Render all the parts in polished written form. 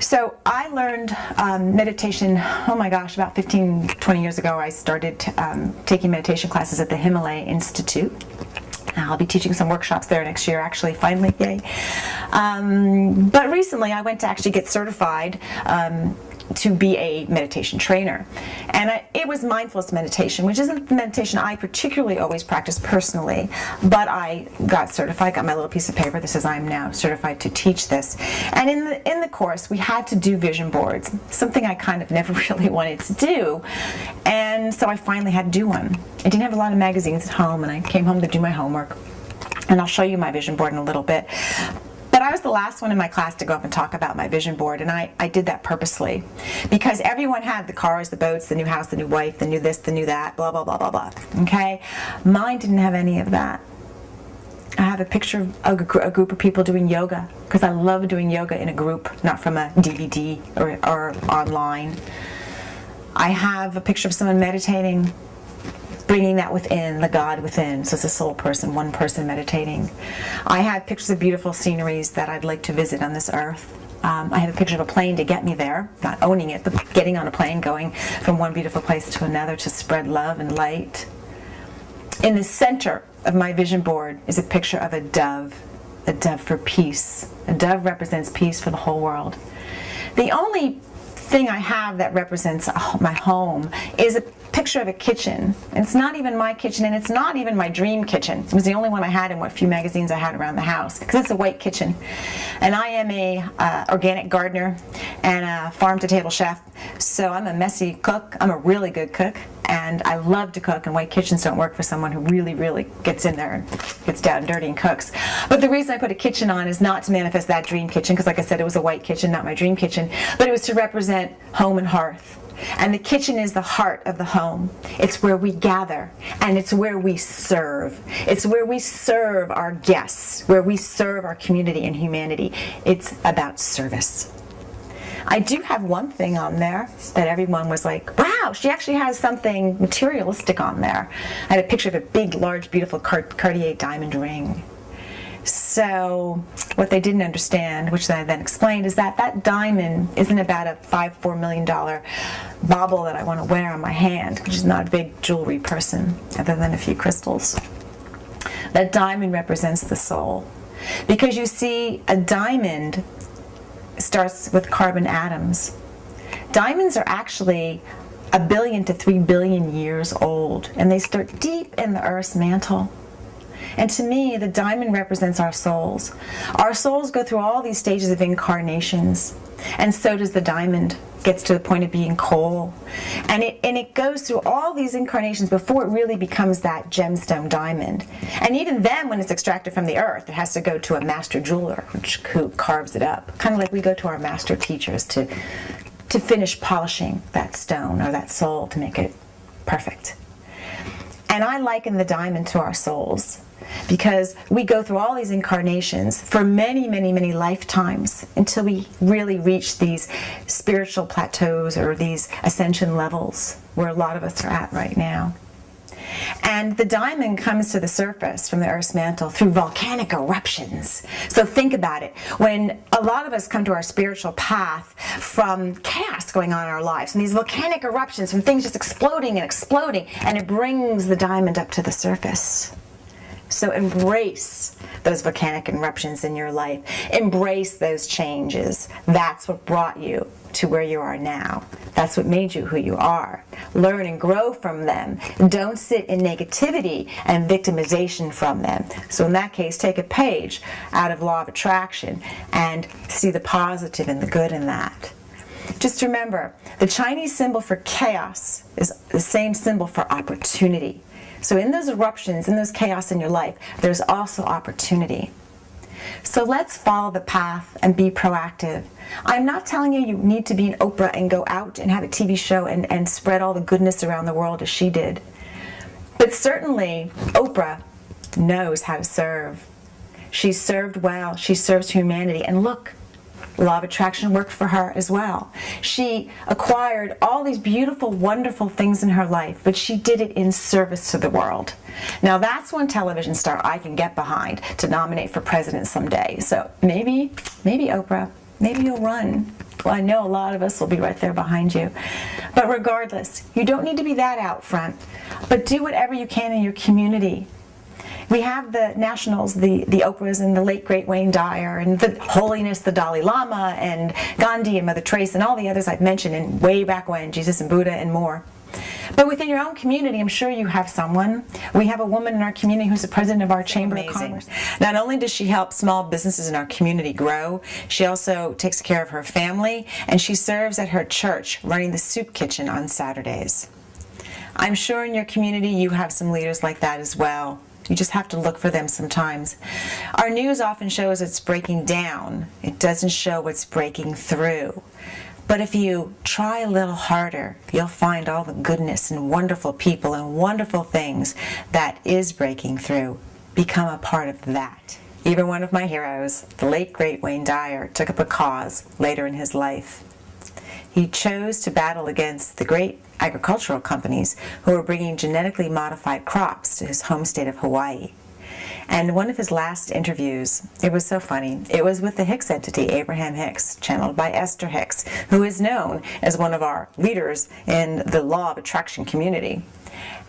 So I learned meditation, oh my gosh, about 15, 20 years ago. I started taking meditation classes at the Himalaya Institute. I'll be teaching some workshops there next year, actually, finally, yay. But recently I went to actually get certified to be a meditation trainer. And it was mindfulness meditation, which isn't the meditation I particularly always practice personally, but I got certified, got my little piece of paper that says I'm now certified to teach this. And in the course, we had to do vision boards, something I kind of never really wanted to do. And so I finally had to do one. I didn't have a lot of magazines at home, and I came home to do my homework. And I'll show you my vision board in a little bit. But I was the last one in my class to go up and talk about my vision board, and I did that purposely. Because everyone had the cars, the boats, the new house, the new wife, the new this, the new that, blah, blah, blah, blah, blah. Okay? Mine didn't have any of that. I have a picture of a group of people doing yoga, because I love doing yoga in a group, not from a DVD or online. I have a picture of someone meditating, bringing that within, the God within. So it's a soul person, one person meditating. I have pictures of beautiful sceneries that I'd like to visit on this earth. I have a picture of a plane to get me there, not owning it, but getting on a plane, going from one beautiful place to another to spread love and light. In the center of my vision board is a picture of a dove for peace. A dove represents peace for the whole world. The only thing I have that represents my home is a picture of a kitchen. It's not even my kitchen, and it's not even my dream kitchen. It was the only one I had in what few magazines I had around the house, because it's a white kitchen. And I am a organic gardener and a farm-to-table chef, so I'm a messy cook. I'm a really good cook, and I love to cook, and white kitchens don't work for someone who really, really gets in there and gets down and dirty and cooks. But the reason I put a kitchen on is not to manifest that dream kitchen, because like I said, it was a white kitchen, not my dream kitchen, but it was to represent home and hearth. And the kitchen is the heart of the home. It's where we gather, and it's where we serve. It's where we serve our guests, where we serve our community and humanity. It's about service. I do have one thing on there that everyone was like, wow, she actually has something materialistic on there. I had a picture of a big, large, beautiful Cartier diamond ring. So what they didn't understand, which I then explained, is that that diamond isn't about a $4 million bauble that I want to wear on my hand, which is not a big jewelry person, other than a few crystals. That diamond represents the soul. Because you see, a diamond starts with carbon atoms. Diamonds are actually 1 billion to 3 billion years old, and they start deep in the Earth's mantle. And to me, the diamond represents our souls. Our souls go through all these stages of incarnations, and so does the diamond. Gets to the point of being coal. And it goes through all these incarnations before it really becomes that gemstone diamond. And even then, when it's extracted from the earth, it has to go to a master jeweler who carves it up. Kind of like we go to our master teachers to finish polishing that stone or that soul to make it perfect. And I liken the diamond to our souls, because we go through all these incarnations for many, many, many lifetimes until we really reach these spiritual plateaus or these ascension levels where a lot of us are at right now. And the diamond comes to the surface from the Earth's mantle through volcanic eruptions. So think about it. When a lot of us come to our spiritual path from chaos going on in our lives, and these volcanic eruptions from things just exploding, and it brings the diamond up to the surface. So embrace those volcanic eruptions in your life. Embrace those changes. That's what brought you to where you are now. That's what made you who you are. Learn and grow from them. Don't sit in negativity and victimization from them. So in that case, take a page out of Law of Attraction and see the positive and the good in that. Just remember, the Chinese symbol for chaos is the same symbol for opportunity. So in those eruptions, in those chaos in your life, there's also opportunity. So let's follow the path and be proactive. I'm not telling you you need to be an Oprah and go out and have a TV show and spread all the goodness around the world as she did. But certainly, Oprah knows how to serve. She served well. She serves humanity. And look, Law of Attraction worked for her as well. She acquired all these beautiful, wonderful things in her life, but she did it in service to the world. Now that's one television star I can get behind to nominate for president someday. So maybe Oprah, maybe you'll run Well, I know a lot of us will be right there behind you. But regardless, you don't need to be that out front, but do whatever you can in your community. We have the nationals, the Oprahs and the late great Wayne Dyer and the holiness, the Dalai Lama and Gandhi and Mother Teresa and all the others I've mentioned and way back when, Jesus and Buddha and more. But within your own community, I'm sure you have someone. We have a woman in our community who's the president of our Chamber of Commerce. Not only does she help small businesses in our community grow, she also takes care of her family, and she serves at her church, running the soup kitchen on Saturdays. I'm sure in your community you have some leaders like that as well. You just have to look for them sometimes. Our news often shows it's breaking down. It doesn't show what's breaking through. But if you try a little harder, you'll find all the goodness and wonderful people and wonderful things that is breaking through. Become a part of that. Even one of my heroes, the late great Wayne Dyer, took up a cause later in his life. He chose to battle against the great agricultural companies who were bringing genetically modified crops to his home state of Hawaii. And one of his last interviews, it was so funny, it was with the Hicks entity, Abraham Hicks, channeled by Esther Hicks, who is known as one of our leaders in the law of attraction community.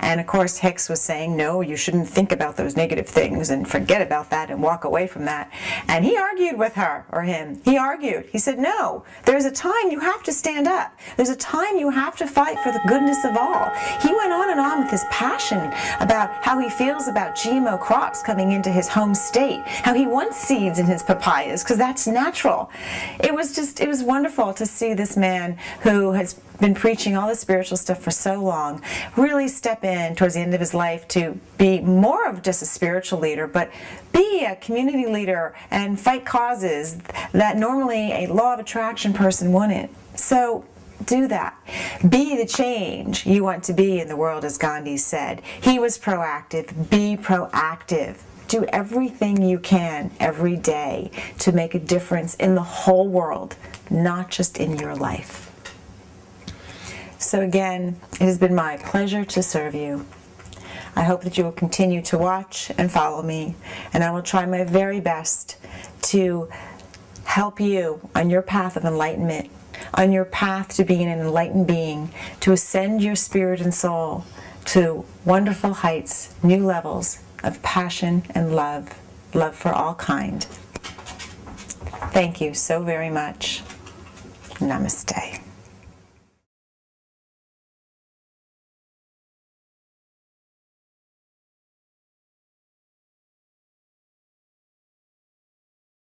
And of course Hicks was saying, no, you shouldn't think about those negative things and forget about that and walk away from that. And he argued with her, or him. He argued. He said, no, there's a time you have to stand up. There's a time you have to fight for the goodness of all. He went on and on with his passion about how he feels about GMO crops coming into his home state, how he wants seeds in his papayas because that's natural. It was wonderful to see this man who has been preaching all this spiritual stuff for so long really step in towards the end of his life to be more of just a spiritual leader, but be a community leader and fight causes that normally a law of attraction person wouldn't. So do that. Be the change you want to be in the world, as Gandhi said. He was proactive. Be proactive. Do everything you can every day to make a difference in the whole world, not just in your life. So again, it has been my pleasure to serve you. I hope that you will continue to watch and follow me, and I will try my very best to help you on your path of enlightenment, on your path to being an enlightened being, to ascend your spirit and soul to wonderful heights, new levels of passion and love for all kind. Thank you so very much. Namaste.